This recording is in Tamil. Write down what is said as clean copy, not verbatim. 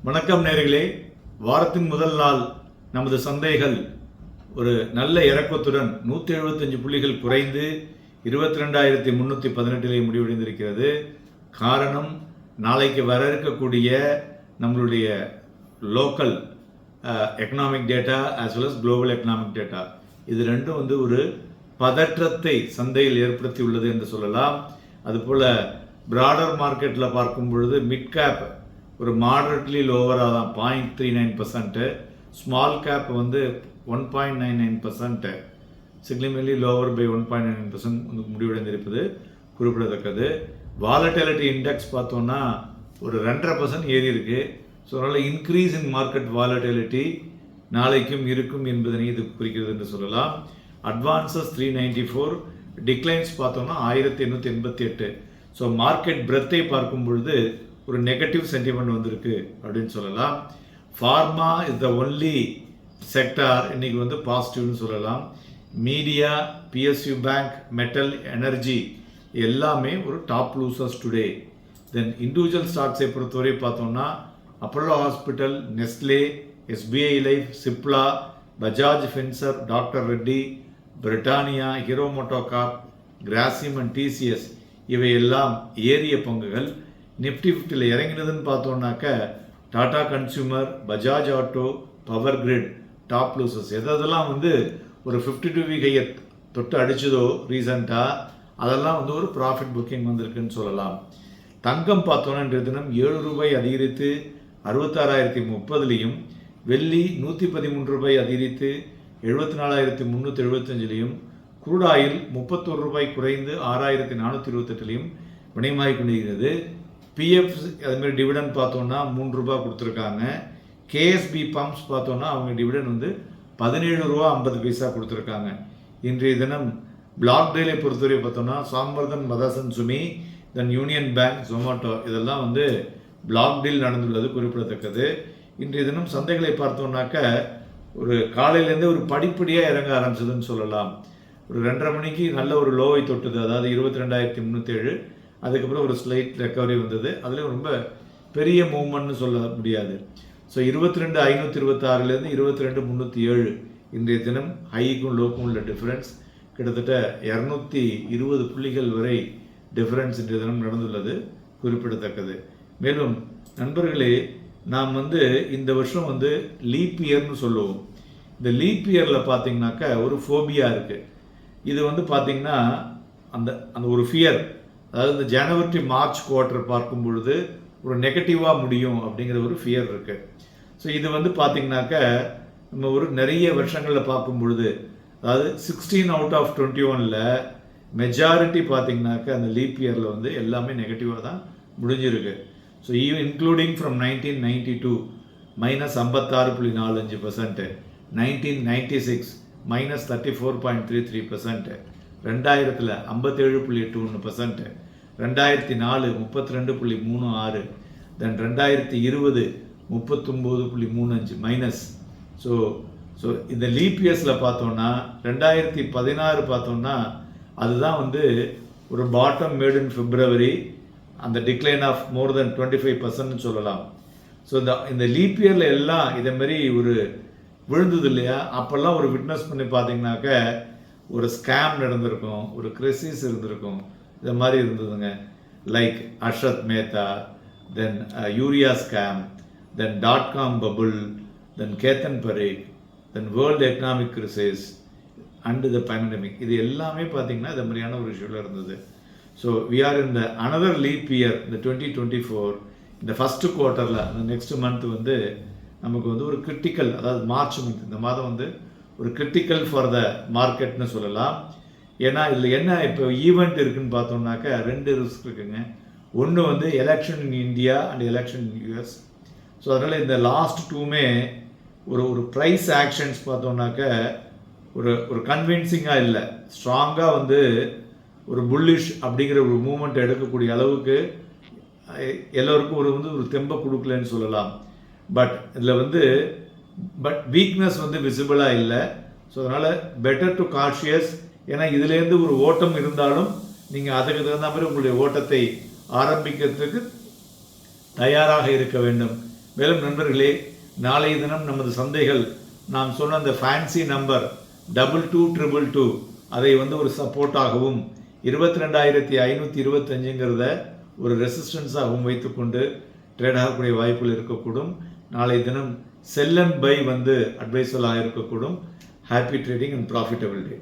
வணக்கம் நேயர்களே. வாரத்தின் முதல் நாள் நமது சந்தைகள் ஒரு நல்ல இறக்கத்துடன் 175 புள்ளிகள் குறைந்து 22,318 முடிவடைந்திருக்கிறது. காரணம், நாளைக்கு வர இருக்கக்கூடிய நம்மளுடைய local economic data as well as global economic data, இது ரெண்டும் ஒரு பதற்றத்தை சந்தையில் ஏற்படுத்தியுள்ளது என்று சொல்லலாம். அதுபோல் பிராடர் மார்க்கெட்டில் பார்க்கும் பொழுது மிட் கேப் ஒரு மாடரேட்லி லோவராக தான் 0.39%, small cap 1.99%, significantly lower by 1.99% முடிவடைந்திருப்பது குறிப்பிடத்தக்கது. வாலட்டிலிட்டி இண்டெக்ஸ் பார்த்தோன்னா ஒரு 2.5% ஏறி இருக்கு. ஸோ அதனால் இன்க்ரீஸ் இன் மார்க்கெட் வாலட்டிலிட்டி நாளைக்கும் இருக்கும் என்பதனை இது குறிக்கிறது என்று சொல்லலாம். அட்வான்சஸ் 394, டிக்ளைன்ஸ் பார்த்தோம்னா 1888. ஸோ மார்க்கெட் பிரெத்தை பார்க்கும் பொழுது ஒரு நெகட்டிவ் சென்டிமெண்ட் வந்திருக்கு அப்படின்னு சொல்லலாம். Pharma is the only sector இன்னைக்கு பாசிட்டிவ்னு சொல்லலாம். Media, PSU bank, metal, energy எல்லாமே ஒரு டாப் லூசர்ஸ் டுடே. தென் இண்டிவிஜுவல் ஸ்டாக்ஸை பொறுத்தவரை பார்த்தோம்னா Apollo hospital, Nestle, SBI life, Cipla, Bajaj Fincher, doctor Reddy, Britannia, hero MotoCorp, Grasim and TCS இவை எல்லாம் ஏறிய பங்குகள். நிஃப்டி 50 இறங்கினதுன்னு பார்த்தோம்னாக்க Tata consumer, Bajaj auto, power grid top losers. எதெல்லாம் ஒரு 52 வீக் ஹையை தொட்டு அடிச்சதோ ரீசண்டாக, அதெல்லாம் ஒரு ப்ராஃபிட் புக்கிங் வந்திருக்குன்னு சொல்லலாம். தங்கம் பார்த்தோன்னா இன்றைய தினம் ₹7 அதிகரித்து 66,030, வெள்ளி ₹113 அதிகரித்து 74,375, குரூட் ஆயில் ₹31 குறைந்து 6,428 விநியமாகி கொண்டிருக்கிறது. பிஎஃப் அதுமாதிரி டிவிடன் பார்த்தோன்னா ₹3 கொடுத்துருக்காங்க. கேஎஸ்பி பம்ப்ஸ் பார்த்தோன்னா அவங்க டிவிடன் ₹17.50 கொடுத்துருக்காங்க. இன்றைய தினம் பிளாக் டேலை பொறுத்தவரை பார்த்தோன்னா Samvardhana, Motherson Sumi, then Union Bank, Zomato இதெல்லாம் பிளாக் டீல் நடந்துள்ளது குறிப்பிடத்தக்கது. இன்றைய தினம் சந்தைகளை பார்த்தோம்னாக்க ஒரு காலையிலேருந்து ஒரு படிப்படியாக இறங்க ஆரம்பிச்சதுன்னு சொல்லலாம். ஒரு 2:30 மணிக்கு நல்ல ஒரு லோவை தொட்டுது, அதாவது 22,307. அதுக்கப்புறம் ஒரு ஸ்லைட் ரெக்கவரி வந்தது. அதில் ரொம்ப பெரிய மூவ்மெண்ட்னு சொல்ல முடியாது. ஸோ 22,526 22,307 இன்றைய தினம் ஹைக்கும் லோக்கும் உள்ள டிஃப்ரென்ஸ் கிட்டத்தட்ட 220 புள்ளிகள் வரை டிஃப்ரென்ஸ் இன்றைய தினம் நடந்துள்ளது குறிப்பிடத்தக்கது. மேலும் நண்பர்களே, நாம் இந்த வருஷம் லீப் இயர்னு சொல்லுவோம். இந்த லீப் இயரில் பார்த்தீங்கன்னாக்கா ஒரு ஃபோபியா இருக்குது. இது பார்த்தீங்கன்னா அந்த அந்த ஒரு ஃபியர், அதாவது இந்த ஜனவரி மார்ச் குவார்ட்டர் பார்க்கும் பொழுது ஒரு நெகட்டிவாக முடியும் அப்படிங்கிற ஒரு ஃபியர் இருக்குது. ஸோ இது பார்த்தீங்கன்னாக்க நம்ம ஒரு நிறைய வருஷங்களில் பார்க்கும் பொழுது, அதாவது 16 அவுட் ஆஃப் 21ல் மெஜாரிட்டி பார்த்தீங்கன்னாக்க அந்த லீப் இயரில் எல்லாமே நெகட்டிவாக தான் முடிஞ்சிருக்கு. So even including from 1992 -56.45%, 1996 -34.33%, 2000 57.81%, 2004 32.36%, then 2020 39.35 minus. So இந்த லீப் இயர்ஸில் பார்த்தோன்னா 2016 பார்த்தோன்னா அதுதான் ஒரு பாட்டம் மேட் இன் பிப்ரவரி, அந்த டிக்ளைன் ஆஃப் மோர் தென் 25% சொல்லலாம். ஸோ இந்த லீப் இயரில் எல்லாம் இதேமாரி ஒரு விழுந்தது இல்லையா, அப்போல்லாம் ஒரு விட்னஸ் பண்ணி பார்த்தீங்கன்னாக்க ஒரு ஸ்கேம் நடந்திருக்கும், ஒரு கிரைசிஸ் இருந்திருக்கும். இது மாதிரி இருந்ததுங்க. Like Arshad Mehta, then urea scam, then .com bubble, then Ketan Parekh, then world economic crisis and the pandemic. இது எல்லாமே பார்த்தீங்கன்னா இது மாதிரியான ஒரு இஷ்யூவில் இருந்தது. So we are in the another leap year, இந்த 2024. இந்த ஃபஸ்ட்டு குவார்ட்டரில் அந்த நெக்ஸ்ட் மந்த் நமக்கு ஒரு கிரிட்டிக்கல், அதாவது மார்ச் மந்த், இந்த மாதம் ஒரு கிரிட்டிக்கல் ஃபார் த மார்க்கெட்னு சொல்லலாம். ஏன்னா இதில் என்ன இப்போ ஈவெண்ட் இருக்குதுன்னு பார்த்தோம்னாக்கா 2 ரிஸ்க் இருக்குங்க. ஒன்று election in India and election in US. So அதனால் இந்த லாஸ்ட் 2மே ஒரு ப்ரைஸ் ஆக்ஷன்ஸ் பார்த்தோம்னாக்க ஒரு கன்வின்சிங்காக இல்லை, ஸ்ட்ராங்காக ஒரு புல்லிஷ் அப்படிங்கிற ஒரு மூமெண்ட் எடுக்கக்கூடிய அளவுக்கு எல்லோருக்கும் ஒரு தெம்பை கொடுக்கலன்னு சொல்லலாம். பட் இதில் பட் வீக்னஸ் விசிபிளாக இல்லை. ஸோ அதனால் பெட்டர் டு காஷியஸ். ஏன்னா இதுலேருந்து ஒரு ஓட்டம் இருந்தாலும் நீங்கள் அதுக்கு தகுந்த மாதிரி உங்களுடைய ஓட்டத்தை ஆரம்பிக்கிறதுக்கு தயாராக இருக்க வேண்டும். மேலும் நண்பர்களே, நாளைய தினம் நமது சந்தைகள் நாம் சொன்ன அந்த ஃபேன்சி நம்பர் 2222 அதை ஒரு சப்போர்ட்டாகவும் 22,525ங்கிறத ஒரு ரெசிஸ்டன்ஸாகவும் வைத்துக்கொண்டு ட்ரேட் ஆகக்கூடிய வாய்ப்புகள் இருக்கக்கூடும். நாளைய தினம் செல் அண்ட் பை அட்வைசபிளாக இருக்கக்கூடும். Happy trading and profitable day.